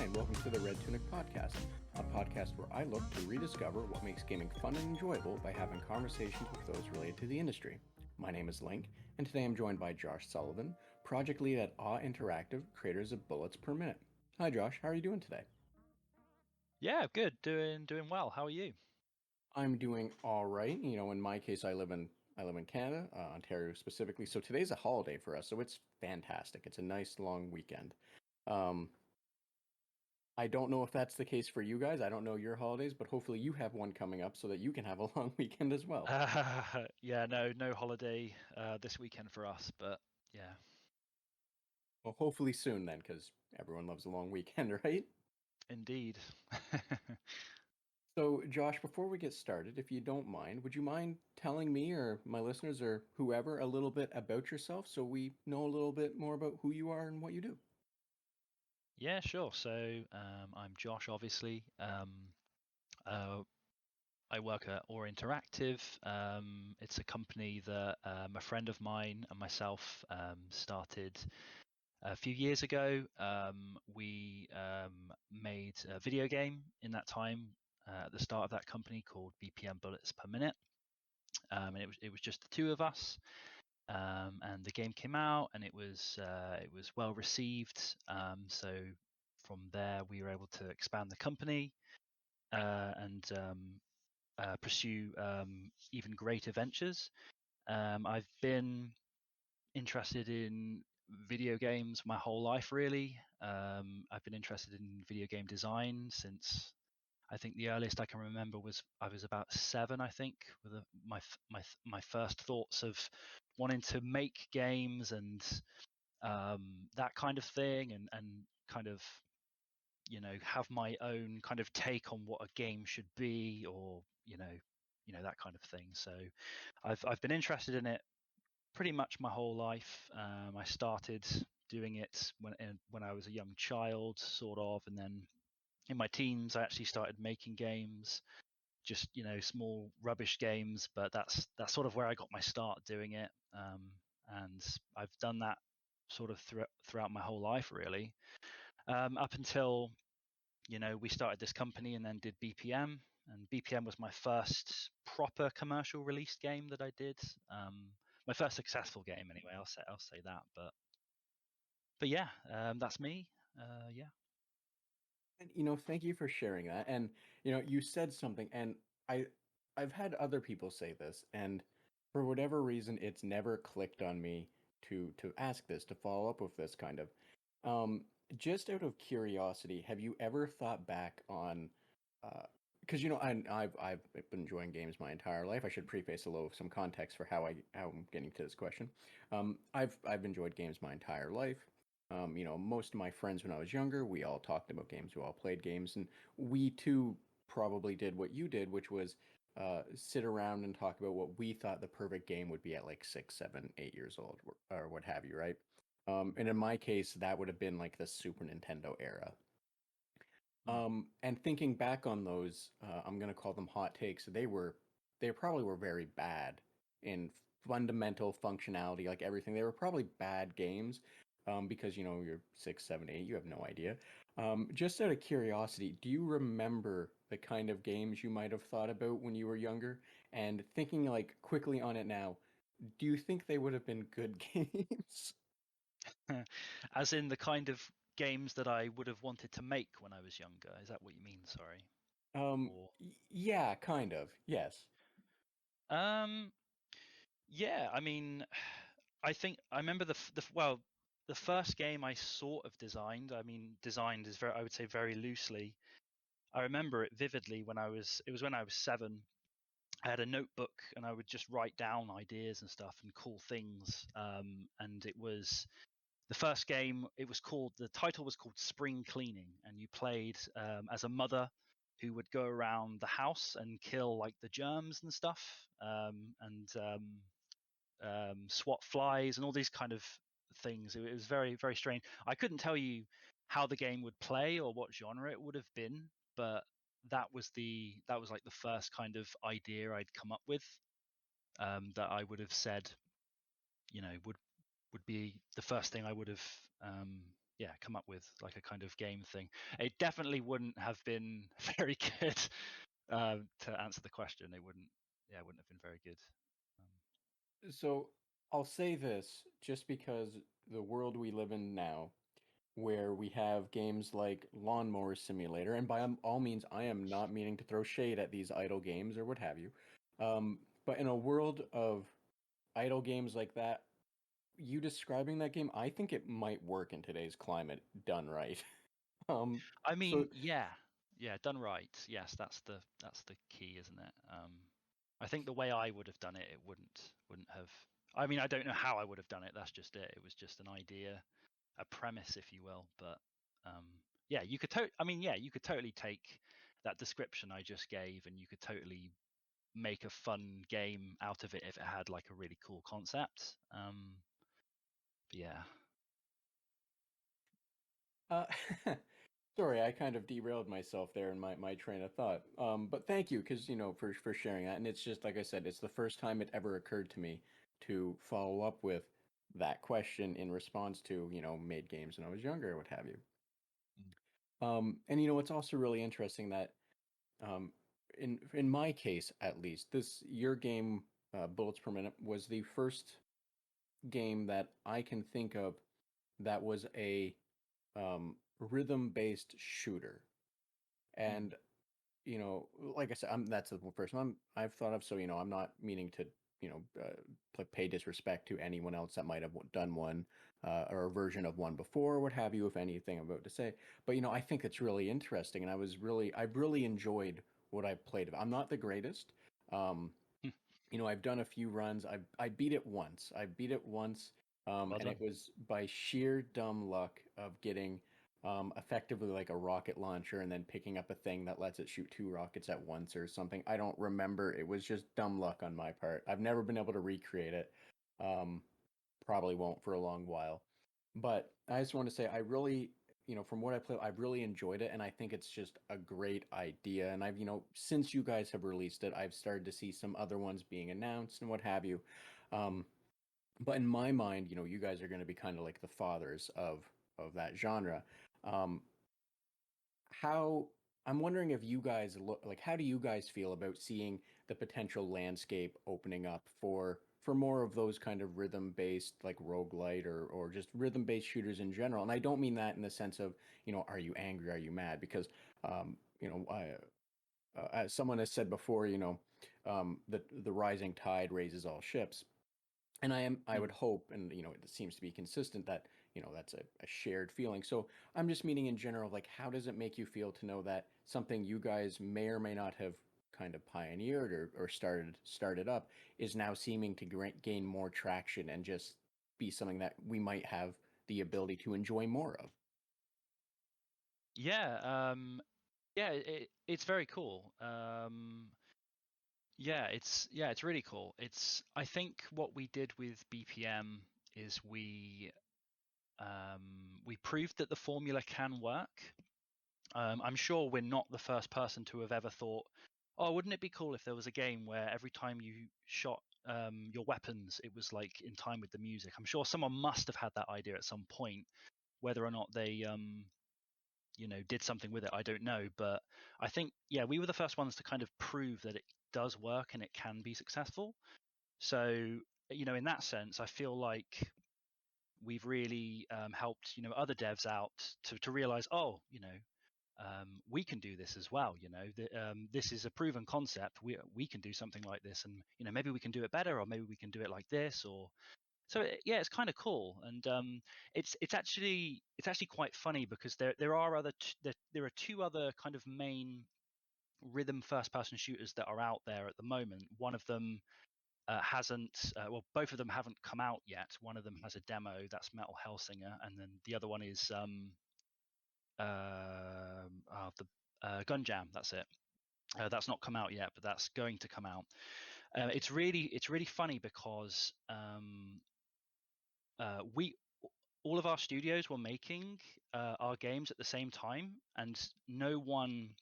and welcome to the Red Tunic Podcast, a podcast where I look to rediscover what makes gaming fun and enjoyable by having conversations with those related to the industry. My name is Link, and today I'm joined by Josh Sullivan, Project Lead at Awe Interactive, creators of Bullets Per Minute. Hi Josh, how are you doing today? Yeah, good. Doing well. How are you? I'm doing all right. In my case, I live in Canada, Ontario specifically. So today's a holiday for us, so it's fantastic. It's a nice long weekend. Um, I don't know if that's the case for you guys. I don't know your holidays, but hopefully you have one coming up so that you can have a long weekend as well. Yeah, no holiday this weekend for us, but yeah, Well, hopefully soon then, because everyone loves a long weekend, right? indeed. So, Josh, before we get started, if you don't mind, would you mind telling me or my listeners or whoever a little bit about yourself so we know a little bit more about who you are and what you do? Yeah, sure. So I'm Josh, obviously. Uh, I work at Awe Interactive. It's a company that a friend of mine and myself started a few years ago. We made a video game in that time at the start of that company called BPM Bullets Per Minute. And it was just the two of us. And the game came out, and it was well received. So from there, we were able to expand the company and pursue even greater ventures. I've been interested in video games my whole life, really. I've been interested in video game design since I think the earliest I can remember was I was about 7, I think, with my first thoughts of wanting to make games and that kind of thing, and kind of have my own kind of take on what a game should be, or that kind of thing. So I've been interested in it pretty much my whole life. I started doing it when I was a young child, sort of, and then in my teens I actually started making games, just small rubbish games, but that's sort of where I got my start doing it. And I've done that sort of throughout my whole life, really, up until we started this company and then did BPM. And BPM was my first proper commercial released game that I did. My first successful game, anyway. I'll say that. But yeah, that's me. Yeah. And thank you for sharing that. And you said something, and I've had other people say this, and for whatever reason, it's never clicked on me to ask this, to follow up with this kind of. Just out of curiosity, have you ever thought back on, because I've been enjoying games my entire life. I should preface a little some context for how I'm getting to this question. I've enjoyed games my entire life. Most of my friends when I was younger, we all talked about games, we all played games, and we too probably did what you did, which was sit around and talk about what we thought the perfect game would be at like 6, 7, 8 years old, or what have you, right? And in my case, that would have been like the Super Nintendo era. And thinking back on those, I'm gonna call them hot takes. They probably were very bad in fundamental functionality, like everything. They were probably bad games, because you're 6, 7, 8. You have no idea. Just out of curiosity, do you remember the kind of games you might have thought about when you were younger? And thinking like quickly on it now, do you think they would have been good games? As in the kind of games that I would have wanted to make when I was younger. Is that what you mean? Sorry. Or Yeah, kind of. Yes. um, yeah. I mean, I think I remember the first game I sort of designed. I mean, designed is I would say very loosely. I remember it vividly it was when I was 7. I had a notebook and I would just write down ideas and stuff and cool things. And it was the first game. The title was called Spring Cleaning, and you played as a mother who would go around the house and kill like the germs and stuff, and swat flies and all these kind of things. It was very, very strange. I couldn't tell you how the game would play or what genre it would have been, but that was like the first kind of idea I'd come up with, that I would have said, would be the first thing I would have come up with like a kind of game thing. It definitely wouldn't have been very good. To answer the question, it wouldn't have been very good. So I'll say this just because the world we live in now, where we have games like Lawnmower Simulator, and by all means, I am not meaning to throw shade at these idle games or what have you. But in a world of idle games like that, you describing that game, I think it might work in today's climate done right. I So mean, yeah, done right. Yes, that's the key, isn't it? I think the way I would have done it, it wouldn't have. I mean, I don't know how I would have done it. That's just it. It was just an idea, a premise, if you will. But yeah, you could you could totally take that description I just gave, and you could totally make a fun game out of it if it had like a really cool concept. Yeah. uh, sorry, I kind of derailed myself there in my train of thought. But thank you, because for sharing that. And it's just like I said, it's the first time it ever occurred to me to follow up with that question in response to made games when I was younger, or what have you. Mm. And it's also really interesting that um, in my case, at least, this your game, Bullets Per Minute, was the first game that I can think of that was a rhythm-based shooter. Mm. And like I said, that's the first one I've thought of. So I'm not meaning to pay disrespect to anyone else that might have done one or a version of one before, what have you, if anything I'm about to say. But I think it's really interesting, and I've really enjoyed what I've played. I'm not the greatest. Um, I've done a few runs. I beat it once. I beat it once, Well and it done. was by sheer dumb luck of getting effectively like a rocket launcher and then picking up a thing that lets it shoot two rockets at once or something. I don't remember. It was just dumb luck on my part. I've never been able to recreate it. Um, Probably won't for a long while. But I just want to say I really, from what I play, I've really enjoyed it, and I think it's just a great idea. And I've, since you guys have released it, I've started to see some other ones being announced and what have you. Um, but in my mind, you guys are going to be kind of like the fathers of that genre. Um, how I'm wondering if you guys look like how do you guys feel about seeing the potential landscape opening up for more of those kind of rhythm based like roguelite or just rhythm based shooters in general? And I don't mean that in the sense of, are you angry, are you mad? Because as someone has said before, the rising tide raises all ships. And I would Mm. hope, and it seems to be consistent that that's a shared feeling. So I'm just meaning in general, like how does it make you feel to know that something you guys may or may not have kind of pioneered or started up is now seeming to gain more traction and just be something that we might have the ability to enjoy more of? Yeah. Yeah. It's very cool. It's really cool. I think what we did with BPM is we proved that the formula can work. I'm sure we're not the first person to have ever thought, oh, wouldn't it be cool if there was a game where every time you shot your weapons, it was like in time with the music. I'm sure someone must have had that idea at some point. Whether or not they did something with it, I don't know. But I think, yeah, we were the first ones to kind of prove that it does work and it can be successful. So, in that sense, I feel like we've really helped, other devs out to realize, oh, we can do this as well. This is a proven concept. We can do something like this, and maybe we can do it better, or maybe we can do it like this, or so. Yeah, it's kind of cool, and it's actually quite funny because there are two other kind of main rhythm first person shooters that are out there at the moment. One of them hasn't both of them haven't come out yet. One of them has a demo, that's Metal Hellsinger, and then the other one is the Gun Jam. That's it. That's not come out yet, but that's going to come out. It's really funny because we all of our studios were making our games at the same time, and no one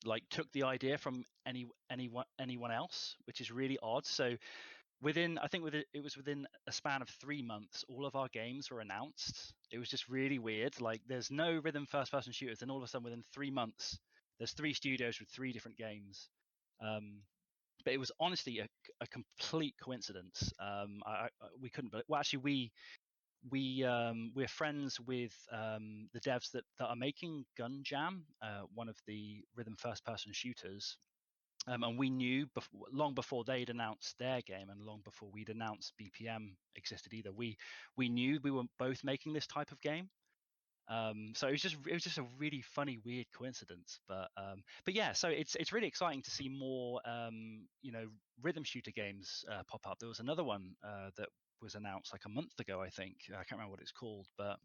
like took the idea from anyone else, which is really odd. So it was within a span of 3 months, all of our games were announced. It was just really weird. Like, there's no rhythm first person shooters, and all of a sudden within 3 months there's 3 studios with 3 different games. But it was honestly a complete coincidence. We couldn't believe, well, actually we're friends with the devs that are making Gun Jam, one of the rhythm first person shooters. And we knew long before they'd announced their game, and long before we'd announced BPM existed either. We knew we were both making this type of game. So it was just a really funny, weird coincidence. But yeah, so it's really exciting to see more rhythm shooter games pop up. There was another one that was announced like a month ago, I think. I can't remember what it's called, but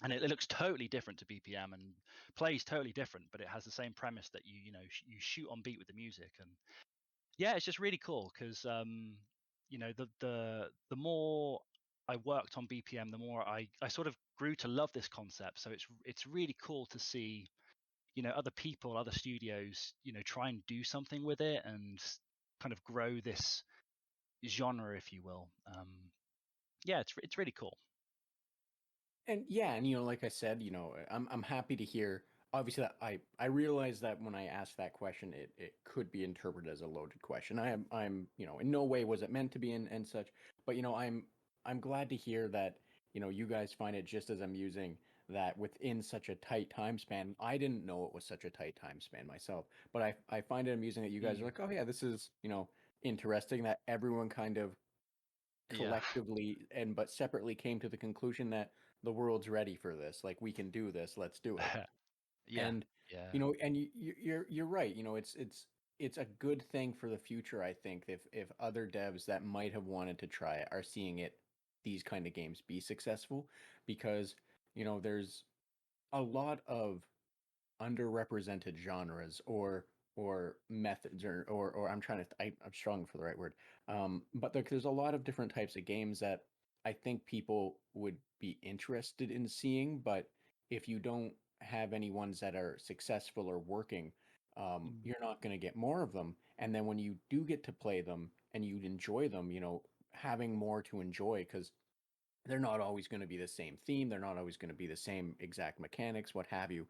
and it looks totally different to BPM and plays totally different, but it has the same premise that you shoot on beat with the music. And yeah, it's just really cool because the more I worked on BPM, the more I sort of grew to love this concept. So it's really cool to see other people, other studios try and do something with it and kind of grow this genre, if you will. Yeah, it's really cool. And yeah, and like I said, I'm happy to hear. Obviously, that I realize that when I ask that question, it could be interpreted as a loaded question. I'm in no way was it meant to be and such, but I'm glad to hear that you guys find it just as amusing that within such a tight time span. I didn't know it was such a tight time span myself, but I find it amusing that you guys are Mm. like, oh yeah, this is interesting that everyone kind of Yeah. collectively but separately came to the conclusion that the world's ready for this, like we can do this, let's do it. Yeah. And Yeah. and you're right, it's a good thing for the future. I think if other devs that might have wanted to try it are seeing it, these kind of games be successful, because there's a lot of underrepresented genres or methods or I'm trying to I'm struggling for the right word. But there's a lot of different types of games that I think people would be interested in seeing, but if you don't have any ones that are successful or working, Mm. you're not going to get more of them. And then when you do get to play them and you enjoy them, having more to enjoy, because they're not always going to be the same theme. They're not always going to be the same exact mechanics, what have you.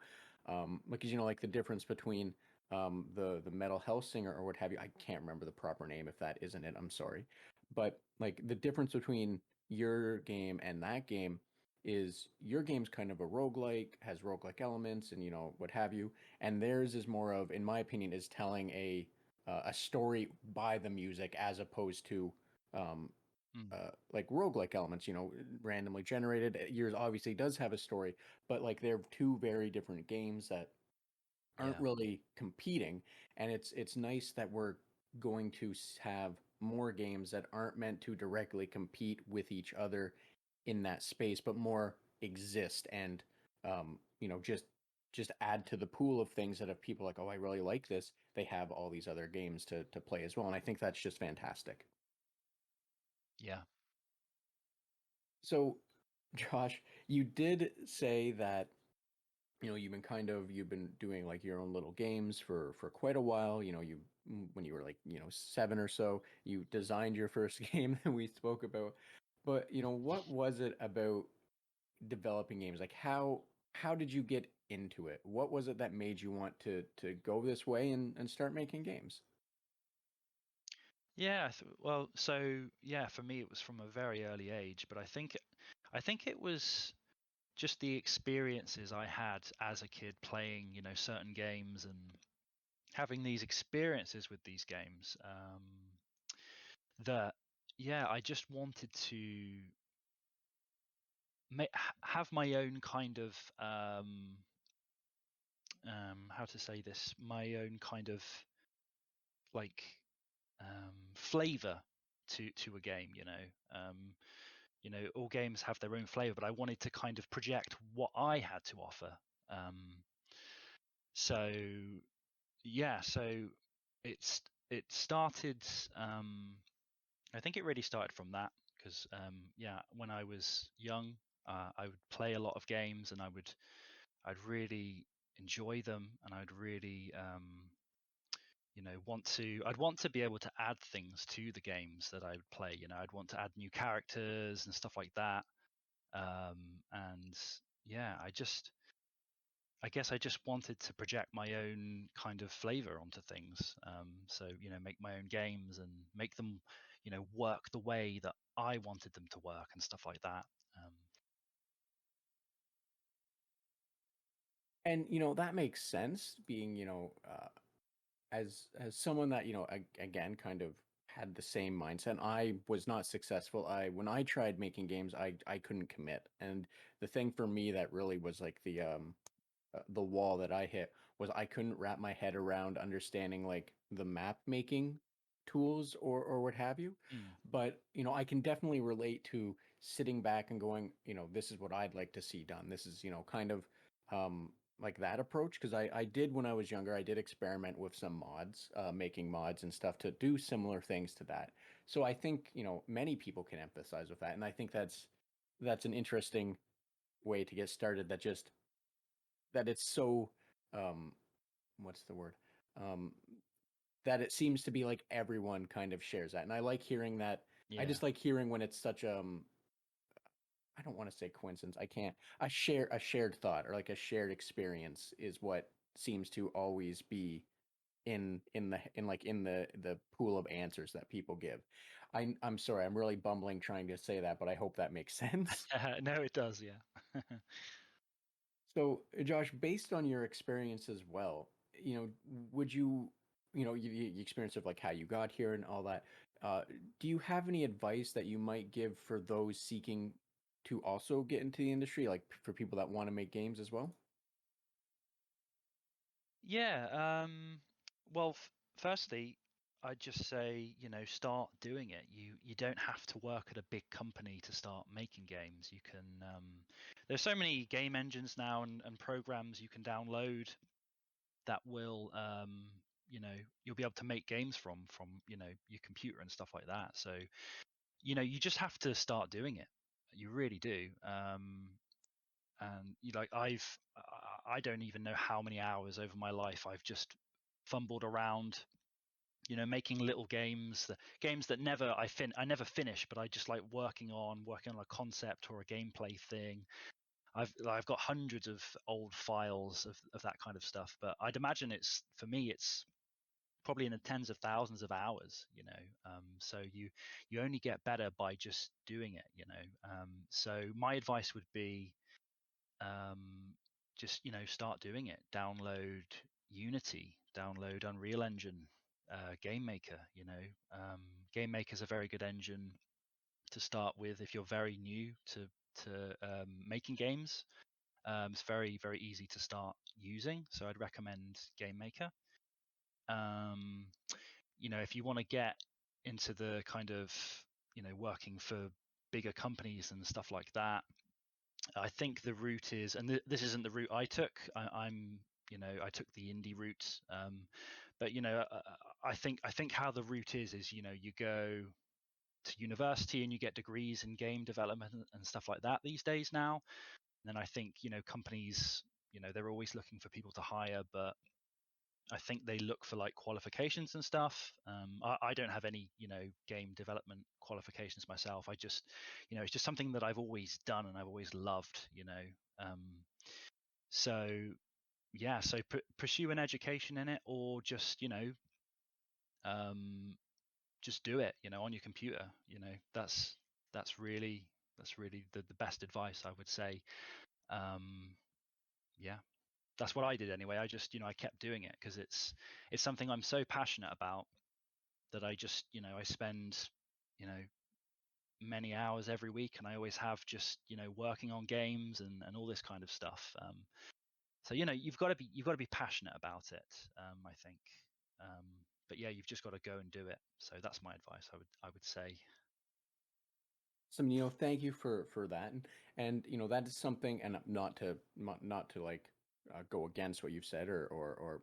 Because like the difference between the Metal Hellsinger or what have you. I can't remember the proper name. If that isn't it, I'm sorry. But like the difference between your game and that game is your game's kind of a roguelike, has roguelike elements and what have you, and theirs is more of, in my opinion, is telling a story by the music as opposed to um, Mm. like roguelike elements, randomly generated. Yours obviously does have a story, but like they're two very different games that aren't Yeah. really competing. And it's nice that we're going to have more games that aren't meant to directly compete with each other in that space, but more exist and just add to the pool of things that if people are like, oh, I really like this, they have all these other games to play as well. And I think that's just fantastic. Yeah. So, Josh, you did say that you've been doing like your own little games for quite a while. When you were like 7 or so, you designed your first game that we spoke about. But what was it about developing games? Like how did you get into it? What was it that made you want to go this way and start making games? Yeah, well, so yeah, for me it was from a very early age, but I think it was just the experiences I had as a kid playing, certain games and having these experiences with these games, that yeah, I just wanted to have my own kind of how to say this, my own kind of like flavor to a game, all games have their own flavor, but I wanted to kind of project what I had to offer. um, so yeah, so it started, I think it really started from that because yeah, when I was young, I would play a lot of games and I'd really enjoy them, and I'd really I'd want to be able to add things to the games that I would play. I'd want to add new characters and stuff like that. And yeah, I guess I just wanted to project my own kind of flavor onto things. So make my own games and make them, work the way that I wanted them to work and stuff like that. And that makes sense, being as someone that again kind of had the same mindset. I was not successful. I When I tried making games, I couldn't commit. And the thing for me that really was like the wall that I hit was I couldn't wrap my head around understanding like the map making tools or what have you. Mm. But I can definitely relate to sitting back and going, this is what I'd like to see done. This is kind of like that approach, because I did, when I was younger, I did experiment with some mods, making mods and stuff to do similar things to that. So I think many people can empathize with that, and I think that's an interesting way to get started. That it's so um what's the word, um that it seems to be like everyone kind of shares that, and I like hearing that. I Yeah. just like hearing when it's such I don't want to say coincidence. I can't. A shared thought or like a shared experience is what seems to always be in the pool of answers that people give. I'm sorry, I'm really bumbling trying to say that, but I hope that makes sense. No, it does. Yeah. So, Josh, based on your experience as well, would you, you experience of like how you got here and all that, uh, do you have any advice that you might give for those seeking to also get into the industry, like for people that want to make games as well? Yeah. Well, firstly, I'd just say, start doing it. You don't have to work at a big company to start making games. You can. There's so many game engines now and programs you can download that will, you'll be able to make games from your computer and stuff like that. So, you just have to start doing it. You really do. And I don't even know how many hours over my life I've just fumbled around, making little games that I never finish, but I just like working on a concept or a gameplay thing. I've got hundreds of old files of that kind of stuff, but I'd imagine for me it's probably in the tens of thousands of hours. So you only get better by just doing it. So my advice would be, um, just start doing it. Download Unity, download Unreal Engine, Game Maker. Game Maker is a very good engine to start with if you're very new to making games. It's very very easy to start using, so I'd recommend Game Maker. um, if you want to get into the kind of working for bigger companies and stuff like that, I think the route is, and this isn't the route I took. I took the indie route. But I think how the route is you go to university and you get degrees in game development and stuff like that these days now. And then I think companies, they're always looking for people to hire, but I think they look for like qualifications and stuff. I don't have any, game development qualifications myself. It's just something that I've always done and I've always loved. Um, so yeah, so pursue an education in it, or um, just do it. On your computer. That's really the best advice I would say. Um, yeah. That's what I did anyway. I just, I kept doing it because it's something I'm so passionate about that I just, I spend, you know, many hours every week, and I always have, just, working on games and all this kind of stuff. So you've got to be passionate about it. I think. Um, but yeah, you've just got to go and do it. So that's my advice. I would say. Some, thank you for that, and that is something, and not to like go against what you've said, or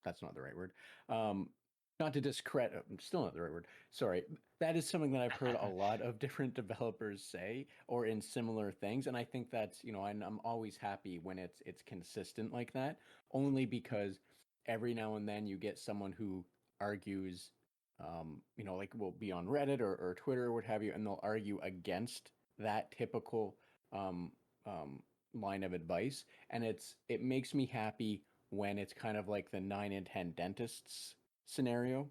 that's not the right word, um, not to discredit, still not the right word. Sorry, that is something that I've heard a lot of different developers say, or in similar things, and I think that's I'm always happy when it's consistent like that, only because every now and then you get someone who argues, like will be on Reddit or Twitter or what have you, and they'll argue against that typical um, um, line of advice, and it makes me happy when it's kind of like the 9 in 10 dentists scenario.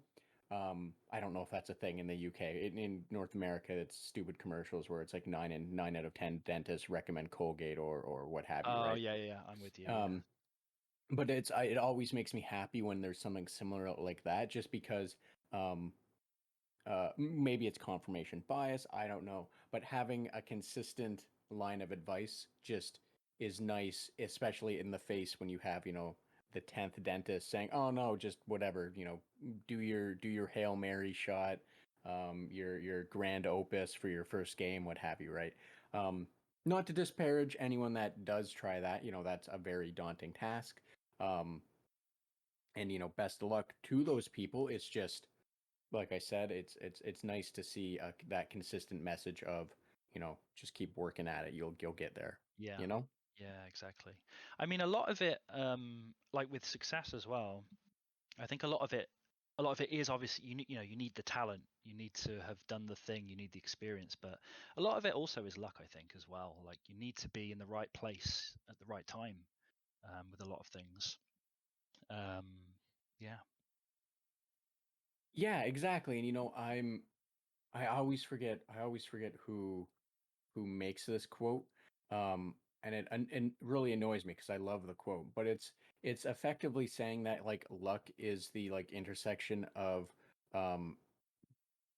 I don't know if that's a thing in the UK. In North America, it's stupid commercials where it's like 9 out of 10 dentists recommend Colgate or what have you, Oh right? yeah, yeah, yeah, I'm with you. Yeah. Um, but it always makes me happy when there's something similar like that, just because um, maybe it's confirmation bias, I don't know, but having a consistent line of advice just is nice, especially in the face when you have, the 10th dentist saying, "Oh no, just whatever, do your Hail Mary shot, your grand opus for your first game, what have you, right?" Um, Not to disparage anyone that does try that, that's a very daunting task. Um, and best of luck to those people. It's just like I said, it's nice to see that consistent message of, just keep working at it. You'll get there. Yeah. You know? Yeah, exactly. I mean, a lot of it, like with success as well, I think a lot of it is obviously you need the talent, you need to have done the thing, you need the experience, but a lot of it also is luck, I think, as well. Like you need to be in the right place at the right time, with a lot of things. Um, yeah. Yeah, exactly. And I always forget who makes this quote. And it really annoys me because I love the quote, but it's effectively saying that like luck is the like intersection of um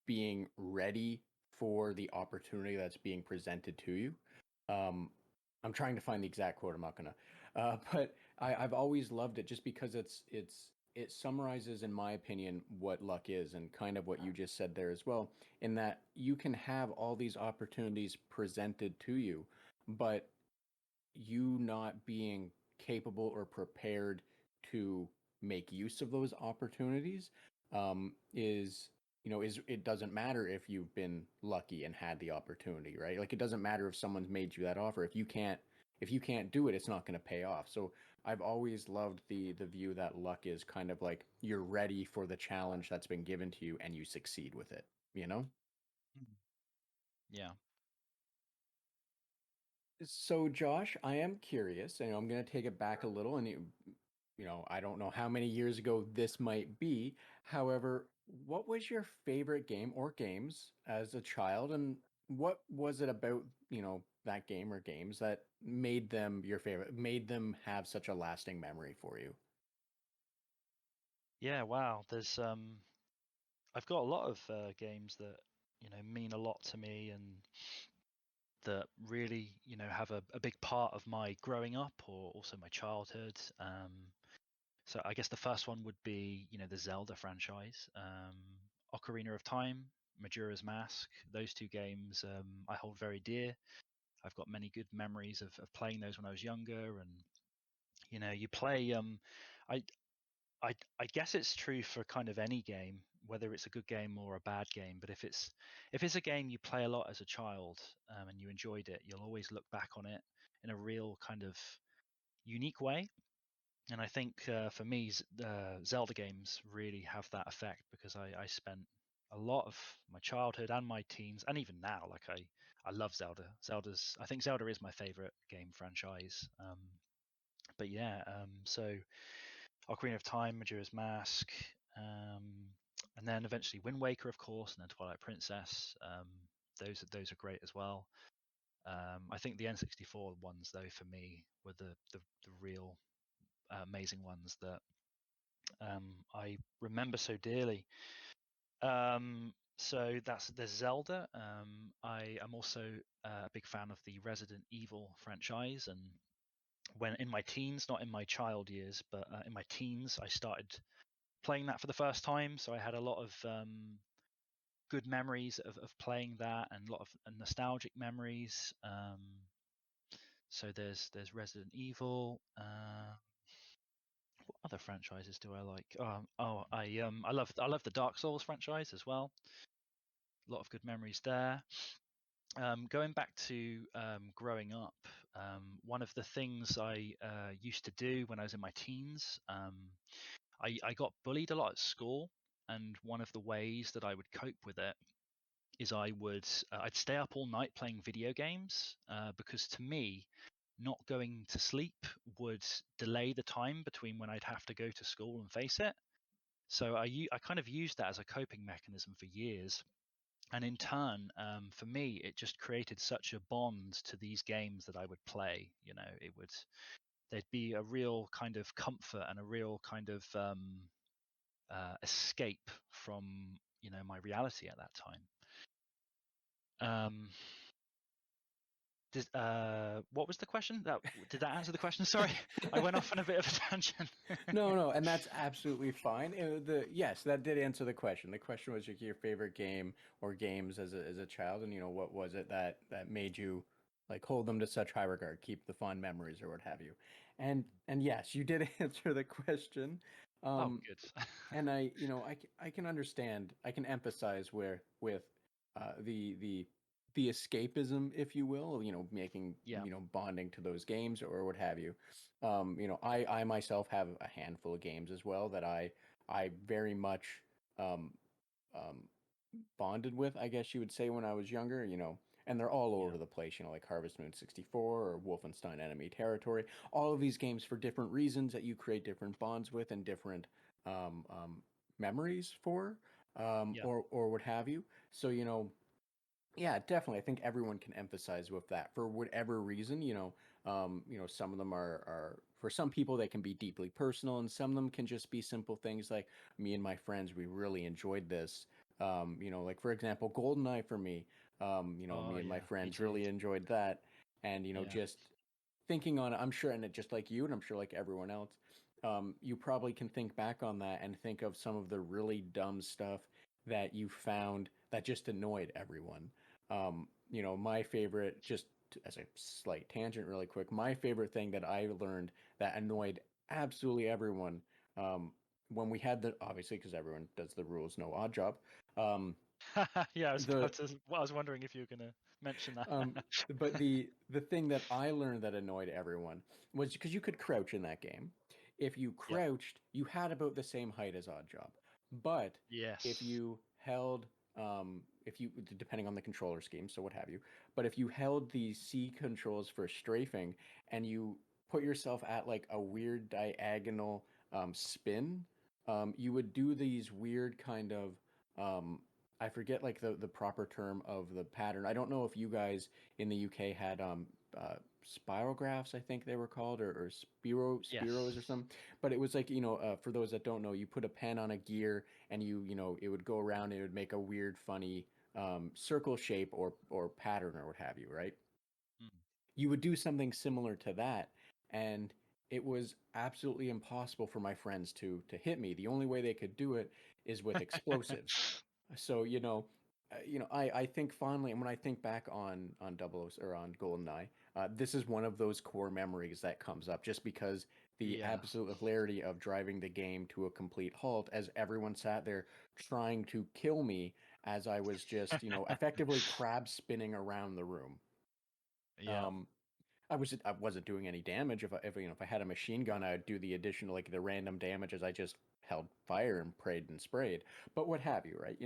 being ready for the opportunity that's being presented to you. Um, I'm trying to find the exact quote. I'm not gonna, but I've always loved it just because it summarizes, in my opinion, what luck is and kind of what you just said there as well. In that you can have all these opportunities presented to you, but you not being capable or prepared to make use of those opportunities is it doesn't matter if you've been lucky and had the opportunity, right? Like it doesn't matter if someone's made you that offer. If you can't do it, it's not going to pay off. So I've always loved the view that luck is kind of like you're ready for the challenge that's been given to you and you succeed with it, you know? Mhm. Yeah. So, Josh, I am curious, and I'm going to take it back a little, and I don't know how many years ago this might be. However, what was your favorite game or games as a child, and what was it about, that game or games that made them your favorite, made them have such a lasting memory for you? Yeah, wow. I've got a lot of games that mean a lot to me and that really have a big part of my growing up or also my childhood. So I guess the first one would be the Zelda franchise, Ocarina of Time, Majora's Mask. Those two games I hold very dear. I've got many good memories of playing those when I was younger, and you play. I I guess it's true for kind of any game, whether it's a good game or a bad game. But if it's a game you play a lot as a child, and you enjoyed it, you'll always look back on it in a real kind of unique way. And I think for me, Zelda games really have that effect because I spent a lot of my childhood and my teens, and even now, like I love Zelda. I think Zelda is my favorite game franchise. But yeah, so Ocarina of Time, Majora's Mask, um, and then eventually Wind Waker, of course, and then Twilight Princess. Those are great as well. I think the N64 ones, though, for me, were the real amazing ones that I remember so dearly. So there's Zelda. I am also a big fan of the Resident Evil franchise, and when in my teens, not in my child years, but in my teens, I started playing that for the first time. So I had a lot of good memories of playing that and a lot of nostalgic memories. So there's Resident Evil. What other franchises do I like? I love the Dark Souls franchise as well. A lot of good memories there. Going back to growing up, one of the things I used to do when I was in my teens, I got bullied a lot at school. and one of the ways that I would cope with it is I'd stay up all night playing video games, because to me, not going to sleep would delay the time between when I'd have to go to school and face it. So I kind of used that as a coping mechanism for years. And in turn, for me, it just created such a bond to these games that I would play. There'd be a real kind of comfort and a real kind of escape from my reality at that time. What was the question? Did that answer the question? Sorry, I went off on a bit of a tangent. No, and that's absolutely fine. Yes, that did answer the question. The question was your favorite game or games as a child, and what was it that made you like hold them to such high regard, keep the fond memories or what have you. And yes, you did answer the question. Oh, Um, good. and I can understand, I can empathize where with the escapism, if you will, making Yeah, bonding to those games or what have you. I myself have a handful of games as well that I very much um, um, bonded with, I guess you would say, when I was younger. And they're all yeah, over the place, like Harvest Moon 64 or Wolfenstein Enemy Territory. All of these games for different reasons that you create different bonds with and different memories for, yeah. or what have you. So, yeah, definitely. I think everyone can emphasize with that for whatever reason. Some of them are for some people they can be deeply personal, and some of them can just be simple things like me and my friends. We really enjoyed this. Like for example, GoldenEye for me. Oh, Me and my yeah, me friends too. really enjoyed that, and Yeah. just thinking on it, I'm sure, and it just like you, and I'm sure like everyone else, you probably can think back on that and think of some of the really dumb stuff that you found that just annoyed everyone. My favorite, just as a slight tangent, really quick, my favorite thing that I learned that annoyed absolutely everyone, um, when we had obviously, because everyone does the rules, no odd job. Um, Yeah, the I was wondering if you were gonna mention that. um, but the thing that I learned that annoyed everyone was because you could crouch in that game. If you Yep. crouched, you had about the same height as Odd Job. But if Yes. you held, if you depending on the controller scheme, so what have you. But if you held the C controls for strafing and you put yourself at like a weird diagonal spin, you would do these weird kind of I forget like the proper term of the pattern. I don't know if you guys in the UK had spirographs, I think they were called, or spiros or Yes. something. But it was like, for those that don't know, you put a pen on a gear and it would go around and it would make a weird, funny circle shape or pattern or what have you, right? Mm. You would do something similar to that, and it was absolutely impossible for my friends to hit me. The only way they could do it is with explosives. So I think fondly, and when I think back on Double O or on GoldenEye, this is one of those core memories that comes up just because the Yeah. absolute hilarity of driving the game to a complete halt as everyone sat there trying to kill me as I was just effectively crab spinning around the room. Yeah. Um, I wasn't doing any damage. If I had a machine gun, I'd do the additional like the random damage as I just held fire and prayed and sprayed. But what have you, right?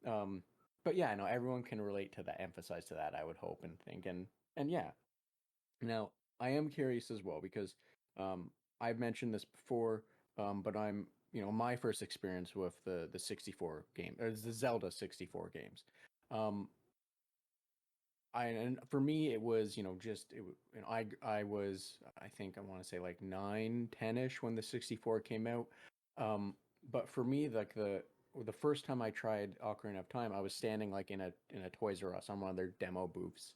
Um, but yeah, no, everyone can relate to that, emphasize to that, I would hope and think, and yeah. Now, I am curious as well because um, I've mentioned this before, but my first experience with the 64 game or the Zelda 64 games. Um, and for me it was just I was I think I want to say like 9, 10ish when the 64 came out. But for me like the first time I tried Ocarina of Time I was standing like in a Toys R Us on one of their demo booths,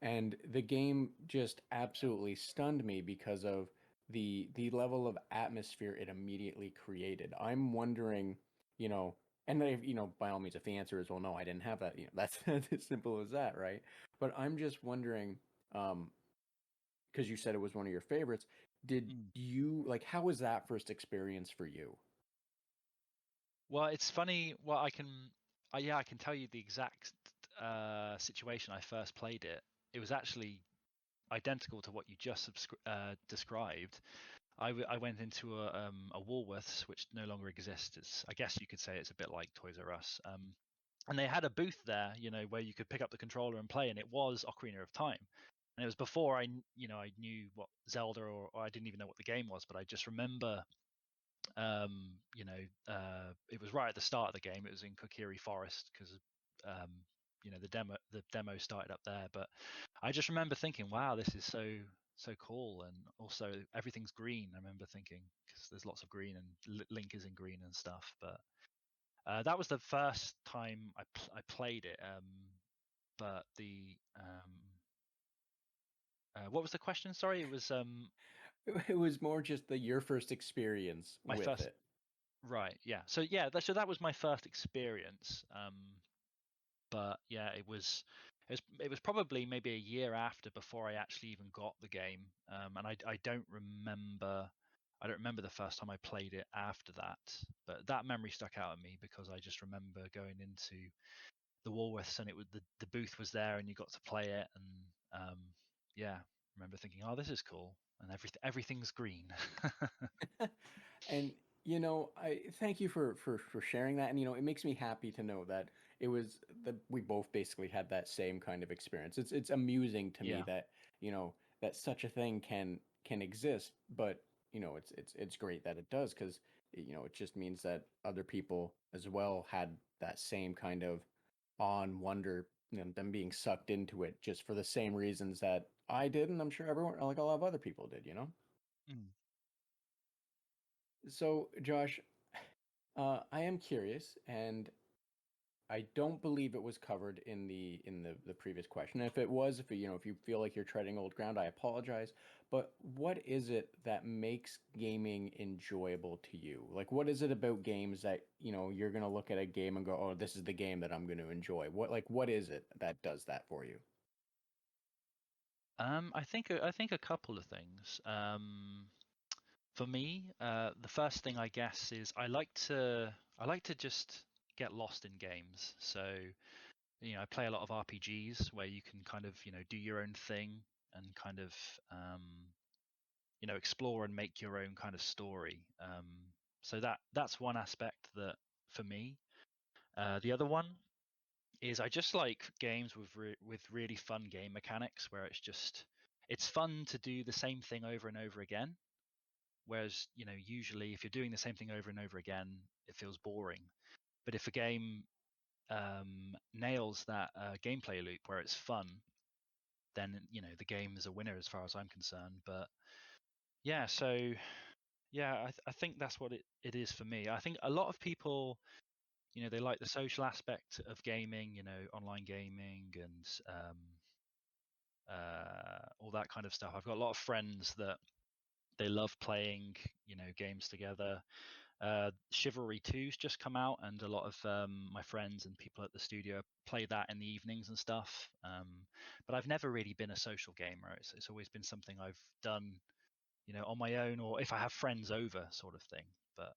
and the game just absolutely stunned me because of the level of atmosphere it immediately created. I'm wondering, you know and if, by all means, if the answer is well no I didn't have that, that's as simple as that, right? But I'm just wondering, because you said it was one of your favorites, did Mm. you like how was that first experience for you? Well, it's funny. Well, yeah, I can tell you the exact situation I first played it. It was actually identical to what you just described. I went into a Woolworths, which no longer exists. I guess you could say it's a bit like Toys R Us. And they had a booth there, where you could pick up the controller and play, and it was Ocarina of Time. And it was before I knew what Zelda, or I didn't even know what the game was, but I just remember, it was right at the start of the game. It was in Kokiri Forest because, the demo started up there. But I just remember thinking, wow, this is so cool, and also everything's green. I remember thinking, because there's lots of green, and Link is in green and stuff. But that was the first time I played it. But what was the question? Sorry, it was It was more just your first experience my with first. it. Right, yeah. So yeah, so that was my first experience. But yeah, it was probably maybe a year after before I actually even got the game. And I don't remember the first time I played it after that. But that memory stuck out at me because I just remember going into the Woolworths, and the booth was there, and you got to play it, and yeah, I remember thinking, oh, this is cool, and everything's green. And I thank you for sharing that. And it makes me happy to know that it was that we both basically had that same kind of experience. It's amusing to me Yeah. that that such a thing can exist, but it's great that it does, because it just means that other people as well had that same kind of awe and wonder, them being sucked into it just for the same reasons that I did, and I'm sure everyone, like a lot of other people did. Mm. So, Josh, I am curious, and I don't believe it was covered in the previous question. If it was, if you feel like you're treading old ground, I apologize. But what is it that makes gaming enjoyable to you? Like, what is it about games that you're gonna look at a game and go, "Oh, this is the game that I'm going to enjoy." What is it that does that for you? I think a couple of things. For me, the first thing, I guess, is I like to just get lost in games. So, I play a lot of RPGs where you can kind of, do your own thing, and kind of, explore and make your own kind of story. So that's one aspect that, for me. The other one is, I just like games with really fun game mechanics, where it's fun to do the same thing over and over again. Whereas, usually if you're doing the same thing over and over again, it feels boring. But if a game nails that gameplay loop where it's fun, then the game is a winner as far as I'm concerned. But yeah, so yeah, I think that's what it is for me. I think a lot of people, they like the social aspect of gaming, online gaming, and all that kind of stuff. I've got a lot of friends that they love playing, games together. Chivalry 2's just come out, and a lot of my friends and people at the studio play that in the evenings and stuff. But I've never really been a social gamer. It's always been something I've done, on my own, or if I have friends over, sort of thing. But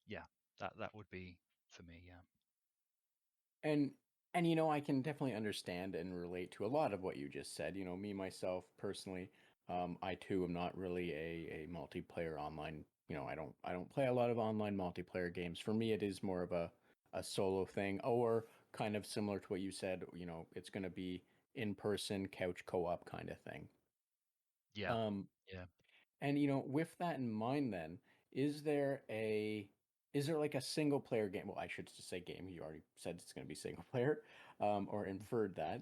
yeah, that would be for me. Yeah. And I can definitely understand and relate to a lot of what you just said. Me myself personally, I too am not really a multiplayer online. I don't play a lot of online multiplayer games. For me, it is more of a solo thing, or kind of similar to what you said. It's going to be in person couch co-op kind of thing. Yeah. Um, Yeah. and with that in mind, then, is there a is there like a single player game? Well, I should just say game. You already said it's going to be single player, or inferred that.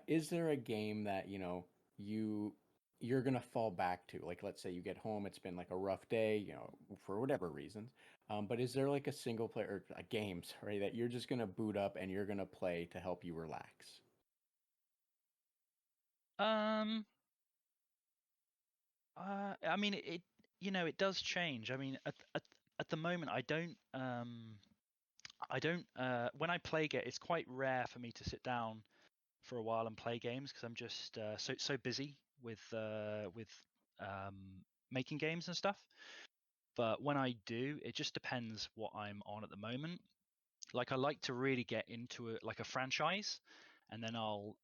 Is there a game that you you're gonna fall back to? Like, let's say you get home, it's been like a rough day, for whatever reasons. But is there like a single player or a game, sorry, that you're just gonna boot up and you're gonna play to help you relax? Um. I mean, it does change. I mean, at the moment, I don't when I play it's quite rare for me to sit down for a while and play games, because I'm just so busy with making games and stuff. But when I do, it just depends what I'm on at the moment. Like, I like to really get into it, like a franchise, and then I'll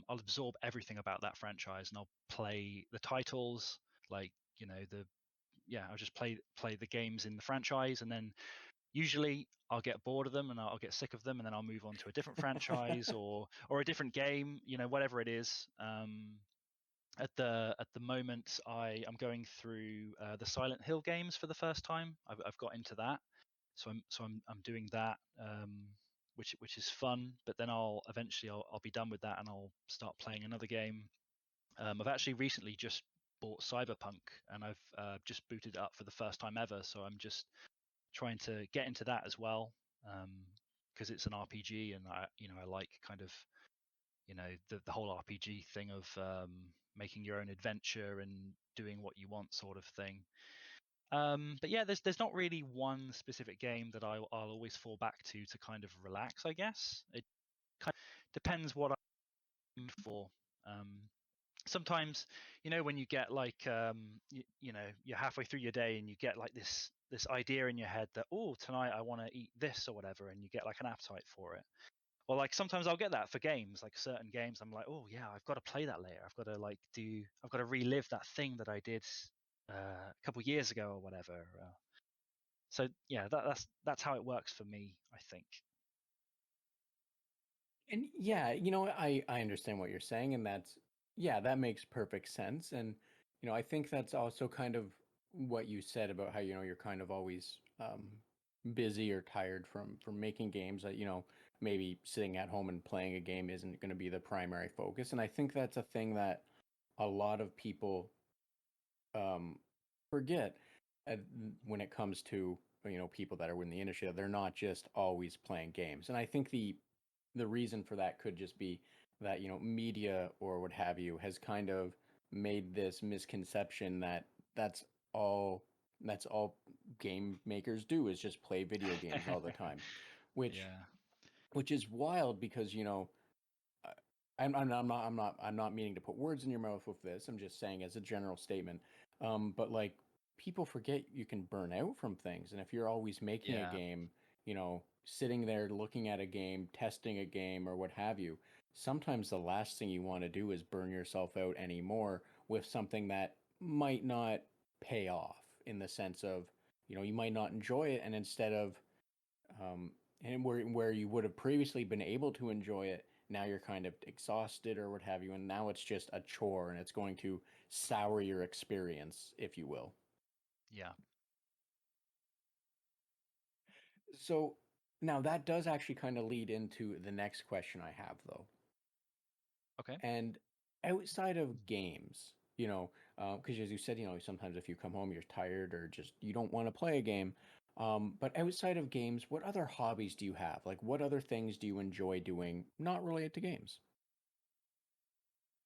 absorb everything about that franchise, and I'll play the titles, like, the I'll just play the games in the franchise, and then usually I'll get bored of them and I'll get sick of them, and then I'll move on to a different franchise or a different game, whatever it is. At the moment, I'm going through the Silent Hill games for the first time. I've got into that, so I'm doing that, which is fun. But then I'll be done with that, and I'll start playing another game. I've actually recently just bought Cyberpunk, and I've just booted it up for the first time ever. So I'm just trying to get into that as well, because it's an RPG, and I like kind of the whole RPG thing of making your own adventure and doing what you want, sort of thing. But yeah, there's not really one specific game that I'll always fall back to kind of relax. I guess it kind of depends what I'm for. Sometimes, when you get like you're halfway through your day and you get like this idea in your head that, oh, tonight I want to eat this or whatever, and you get like an appetite for it. Well, like sometimes I'll get that for games, like certain games. I'm like, oh yeah, I've got to play that later. I've got to relive that thing that I did a couple years ago or whatever. So yeah, that's how it works for me, I think. And yeah, I understand what you're saying, and that makes perfect sense. And I think that's also kind of what you said about how you're kind of always busy or tired from making games. That maybe sitting at home and playing a game isn't going to be the primary focus. And I think that's a thing that a lot of people um, forget when it comes to people that are in the industry, that they're not just always playing games. And I think the reason for that could just be that media or what have you has kind of made this misconception that that's all that's all game makers do, is just play video games all the time, which Yeah. which is wild because I- I'm not meaning to put words in your mouth with this. I'm just saying as a general statement. But like, people forget you can burn out from things, and if you're always making a Yeah. game, sitting there looking at a game, testing a game, or what have you, sometimes the last thing you want to do is burn yourself out anymore with something that might not pay off, in the sense of, you might not enjoy it, and instead of um, and where you would have previously been able to enjoy it, now you're kind of exhausted or what have you, and now it's just a chore, and it's going to sour your experience, if you will. Yeah. So now that does actually kind of lead into the next question I have, though. Okay. And outside of games, because as you said, sometimes if you come home, you're tired or just you don't want to play a game. But outside of games, what other hobbies do you have? Like, what other things do you enjoy doing not related to games?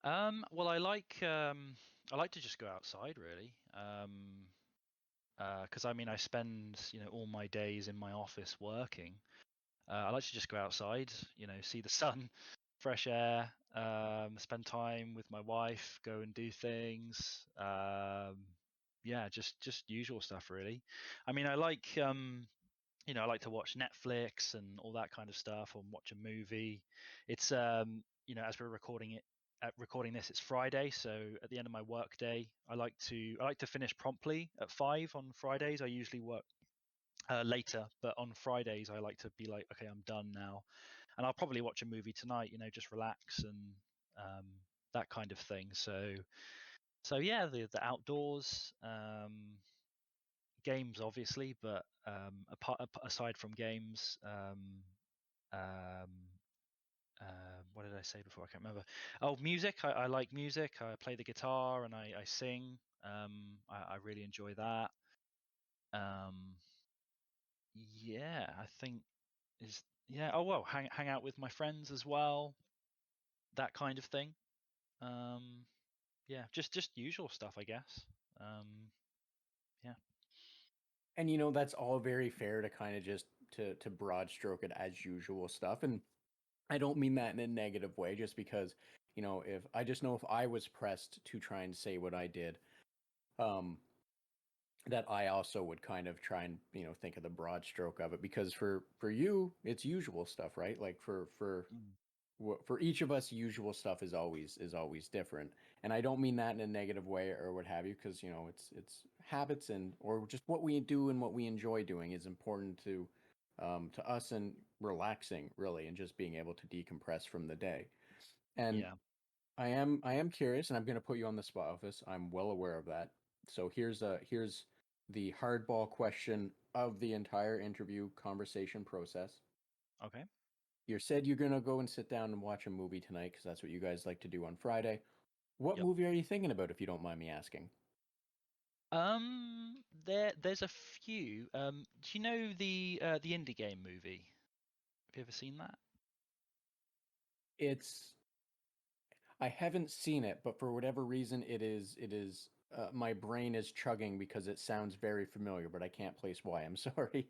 Well, I like to just go outside, really. Because I mean, I spend all my days in my office working. I like to just go outside, see the sun, fresh air, spend time with my wife, go and do things. Yeah, just usual stuff, really. I mean, I like to watch Netflix and all that kind of stuff, or watch a movie. It's as we're recording this, it's Friday, so at the end of my work day, I like to finish promptly at 5 on Fridays. I usually work later, but on Fridays I like to be like, okay, I'm done now, and I'll probably watch a movie tonight. Just relax and um, that kind of thing. So yeah, the outdoors, games obviously, but aside from games, um, what did I say before? I can't remember. Oh, music. I like music. I play the guitar and I sing. I really enjoy that. Um, yeah, I think is yeah. Oh well, hang out with my friends as well. That kind of thing. Um, yeah, just usual stuff, I guess. Um, yeah. And that's all very fair to kind of just to broad stroke it as usual stuff. And I don't mean that in a negative way, just because, if I just know if I was pressed to try and say what I did, um, that I also would kind of try and, think of the broad stroke of it, because for you, it's usual stuff, right? Like for Mm. for each of us, usual stuff is always different, and I don't mean that in a negative way or what have you, because it's habits and or just what we do and what we enjoy doing is important to us and relaxing really, and just being able to decompress from the day. And Yeah. I am curious, and I'm going to put you on the spot of this. I'm well aware of that. So here's the hardball question of the entire interview conversation process. Okay. You said you're gonna go and sit down and watch a movie tonight because that's what you guys like to do on Friday. What Yep. movie are you thinking about, if you don't mind me asking? There's a few. Do you know the indie game movie? Have you ever seen that? It's I haven't seen it, but for whatever reason, it is my brain is chugging because it sounds very familiar, but I can't place why. I'm sorry.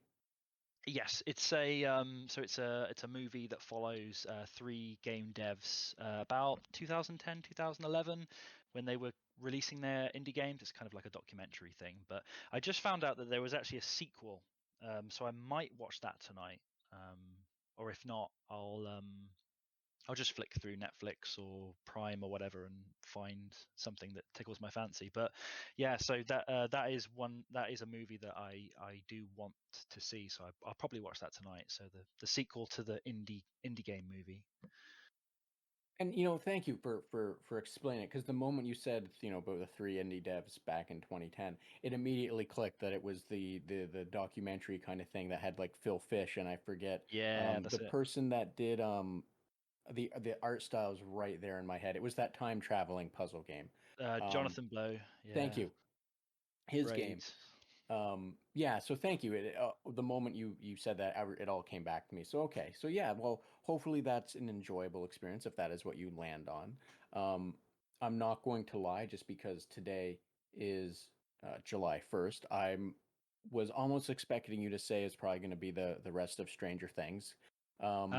Yes, it's a movie that follows three game devs about 2010, 2011 when they were releasing their indie games. It's kind of like a documentary thing, but I just found out that there was actually a sequel, so I might watch that tonight. Um, or if not, I'll just flick through Netflix or Prime or whatever and find something that tickles my fancy. But yeah, so that is a movie that I do want to see. So I'll probably watch that tonight. So the sequel to the indie game movie. And thank you for explaining it, because the moment you said about the three indie devs back in 2010, it immediately clicked that it was the documentary kind of thing that had like Phil Fish, and I forget Yeah, the that's it. person that did the art style is right there in my head. It was that time traveling puzzle game. Um, Jonathan Blow. Thank Yeah, you. His game. great. Yeah, so thank you. The moment you said that, it all came back to me. So okay, so yeah, well, hopefully that's an enjoyable experience if that is what you land on. Um, I'm not going to lie, just because today is July 1st. Was almost expecting you to say it's probably going to be the rest of Stranger Things. Um,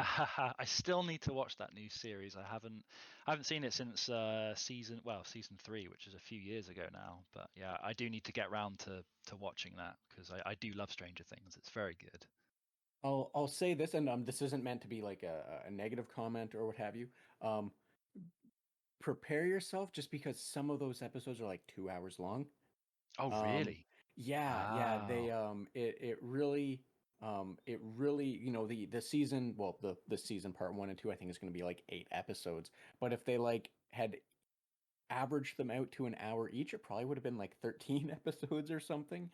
I still need to watch that new series. I haven't seen it since season 3, which is a few years ago now. But yeah, I do need to get round to watching that because I do love Stranger Things. It's very good. I'll say this, and this isn't meant to be like a negative comment or what have you. Um, Prepare yourself, just because some of those episodes are like 2 hours long. Oh, Um, really? yeah, they Wow. it really the season, well, the season part one and two, I think is going to be like 8 episodes. But if they like had averaged them out to an hour each, it probably would have been like 13 episodes or something.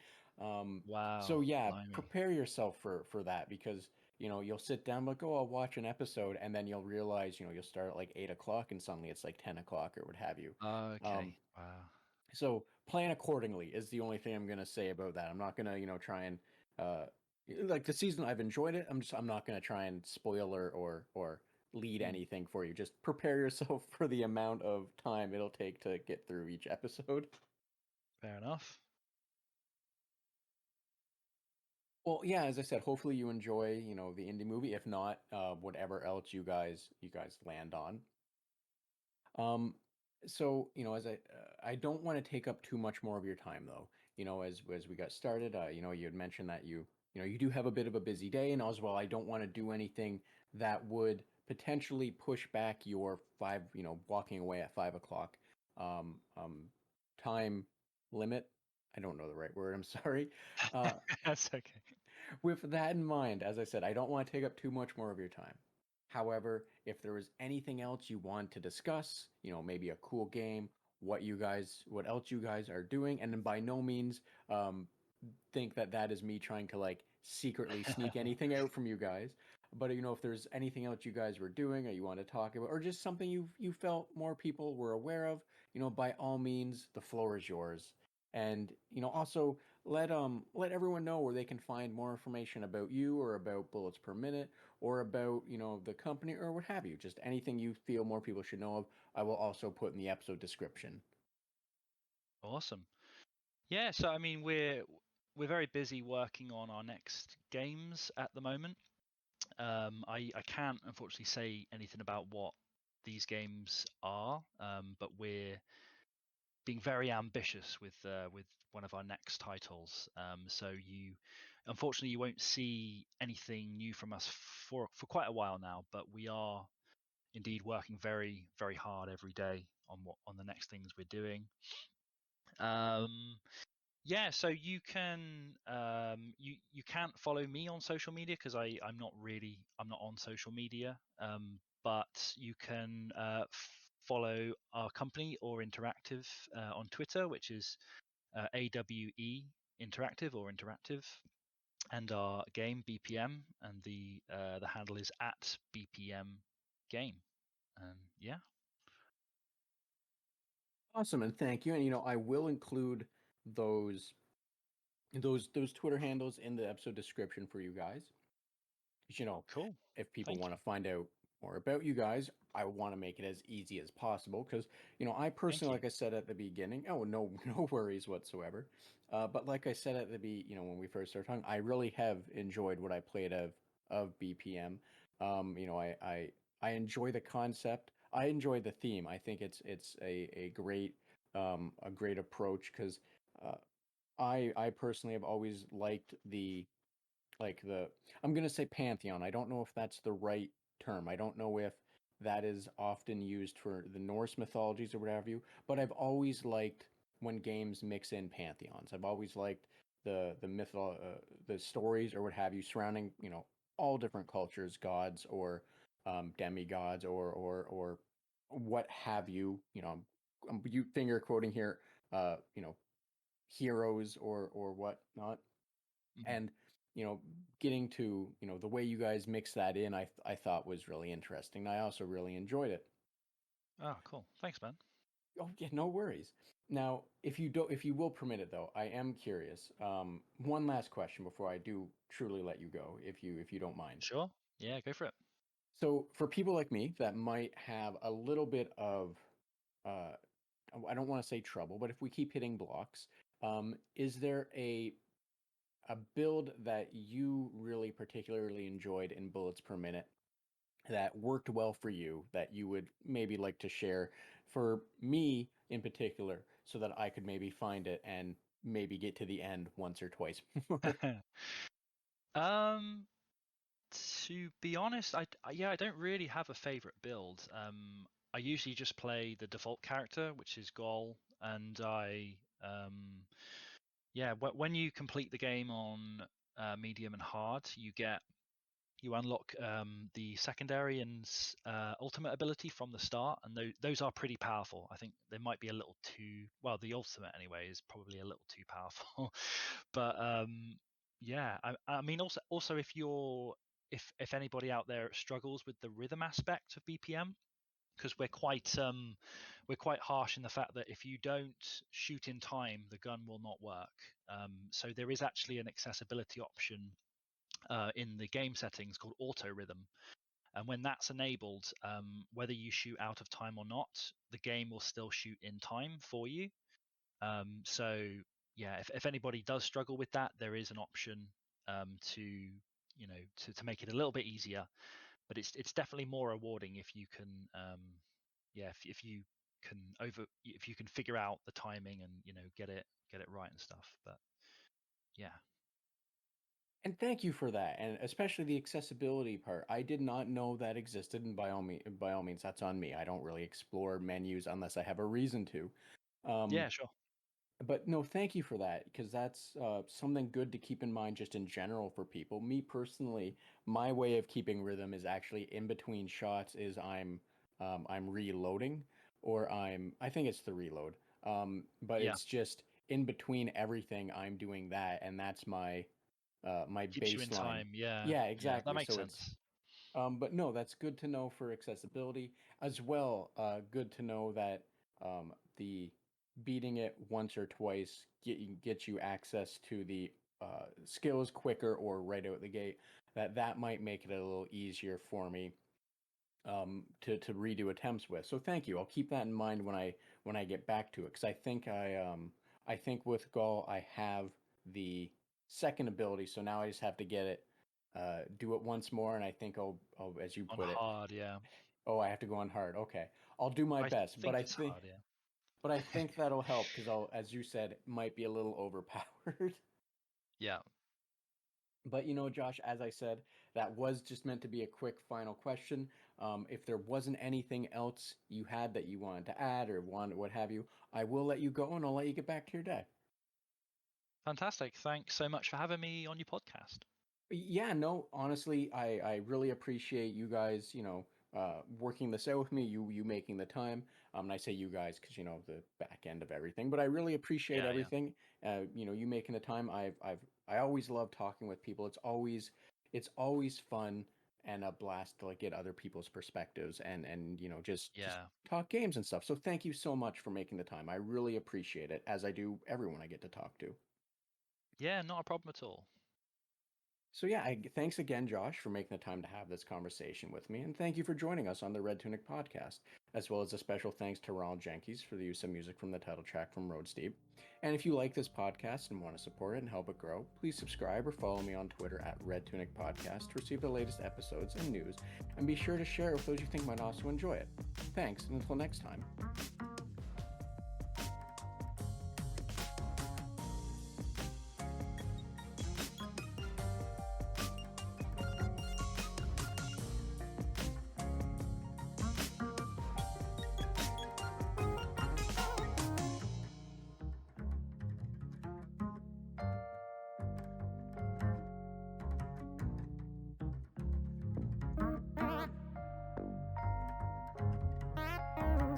So Wow. yeah, Blimey. prepare yourself for that, because you'll sit down like, oh, I'll watch an episode, and then you'll realize you'll start at like 8 o'clock and suddenly it's like 10 o'clock or what have you. Um, Okay. Wow. so plan accordingly is the only thing I'm gonna say about that. I'm not gonna, try and uh like the season, I've enjoyed it. I'm not gonna try and spoil or lead Hmm, anything for you. Just prepare yourself for the amount of time it'll take to get through each episode. fair enough. Well, yeah, as I said, hopefully you enjoy, the indie movie. If not, whatever else you guys land on. Um, so as I don't want to take up too much more of your time, though. As we got started, you had mentioned that you do have a bit of a busy day, and as well, I don't want to do anything that would potentially push back your walking away at 5 o'clock um, um, time limit. I don't know the right word. I'm sorry. Uh, That's okay. with that in mind, as I said, I don't want to take up too much more of your time. However, if there was anything else you want to discuss, maybe a cool game, what else you guys are doing, and then by no means think that that is me trying to like secretly sneak anything out from you guys. But if there's anything else you guys were doing or you want to talk about, or just something you felt more people were aware of, by all means, the floor is yours. And also let everyone know where they can find more information about you, or about Bullets Per Minute, or about the company, or what have you. Just anything you feel more people should know of, I will also put in the episode description. Awesome. Yeah, so I mean we're very busy working on our next games at the moment. I can't unfortunately say anything about what these games are, but we're being very ambitious with one of our next titles. So unfortunately, you won't see anything new from us for quite a while now. But we are indeed working very, very hard every day on the next things we're doing. Yeah, so you can you can't follow me on social media because I'm not on social media. But you can follow our company or Interactive on Twitter, which is AWE Interactive or Interactive, and our game BPM, and the handle is at BPM Game. Yeah. Awesome, and thank you. And I will include those those Twitter handles in the episode description for you guys. Cool. If people Thank want you. to find out more about you guys, I want to make it as easy as possible because, I Thank personally, you. like I said at the beginning, oh, no, no worries whatsoever. But like I said at when we first started talking, I really have enjoyed what I played of BPM. I enjoy the concept. I enjoy the theme. I think it's a great approach because uh, I personally have always liked the I'm gonna say pantheon. I don't know if that's the right term. I don't know if that is often used for the Norse mythologies or what have you, but I've always liked when games mix in pantheons. I've always liked the stories or what have you surrounding, all different cultures, gods or demigods or what have you. You finger quoting here, uh, you know, heroes or whatnot. Mhm. And getting to the way you guys mix that in, I thought was really interesting. I also really enjoyed it. Oh, cool. Thanks, man. Oh yeah, no worries. Now, if you will permit it though, I am curious. One last question before I do truly let you go, if you don't mind. Sure. Yeah, go for it. So for people like me that might have a little bit of, uh, I don't want to say trouble, but if we keep hitting blocks, is there a build that you really particularly enjoyed in bullets per minute that worked well for you that you would maybe like to share for me in particular so that I could maybe find it and maybe get to the end once or twice more? Um, to be honest, I don't really have a favorite build. I usually just play the default character, which is Gol, and yeah, when you complete the game on medium and hard, you unlock the secondary and ultimate ability from the start, and those are pretty powerful. I think they might be a little too well. The ultimate anyway is probably a little too powerful, but yeah, I mean also if anybody out there struggles with the rhythm aspect of BPM, because we're quite harsh in the fact that if you don't shoot in time, the gun will not work. So there is actually an accessibility option in the game settings called auto rhythm, and when that's enabled, whether you shoot out of time or not, the game will still shoot in time for you. So yeah, if anybody does struggle with that, there is an option to to make it a little bit easier, but it's definitely more rewarding if you can yeah if you can if you can figure out the timing and get it right and stuff. But yeah. And thank you for that, and especially the accessibility part. I did not know that existed, and by all means, that's on me. I don't really explore menus unless I have a reason to. Um, Yeah, sure. But no, thank you for that because that's something good to keep in mind just in general for people. Me personally, my way of keeping rhythm is actually in between shots is I'm reloading or I think it's the reload. But Yeah, it's just in between everything I'm doing that and that's my keeps you in baseline. time. Yeah, Yeah, yeah, that exactly. makes So it's sense. but no, that's good to know for accessibility as well. Good to know that the beating it once or twice gets you access to the skills quicker or right out the gate. That might make it a little easier for me to redo attempts with. So thank you. I'll keep that in mind when I get back to it because I think with Gaul I have the second ability. So now I just have to get it do it once more, and I think I'll as you On put it. hard, yeah. Oh, I have to go on hard. Okay, I'll do my I best, think it's hard, yeah. but I think that'll help because I'll, as you said, it might be a little overpowered. Yeah. But Josh, as I said, that was just meant to be a quick final question. If there wasn't anything else you had that you wanted to add or wanted what have you, I will let you go and I'll let you get back to your day. Fantastic. Thanks so much for having me on your podcast. Yeah, no, honestly, I really appreciate you guys, working this out with me, you making the time. And I say you guys because the back end of everything, but I really appreciate Yeah, yeah. everything. You making the time. I always love talking with people. It's always fun and a blast to like get other people's perspectives and just Yeah. talk games and stuff. So thank you so much for making the time. I really appreciate it, as I do everyone I get to talk to. Yeah, not a problem at all. So yeah, thanks again, Josh, for making the time to have this conversation with me, and thank you for joining us on the Red Tunic podcast, as well as a special thanks to Ronald Jenkins for the use of music from the title track from Road Steep. And if you like this podcast and want to support it and help it grow, please subscribe or follow me on Twitter at Red Tunic Podcast to receive the latest episodes and news, and be sure to share it with those you think might also enjoy it. Thanks, and until next time.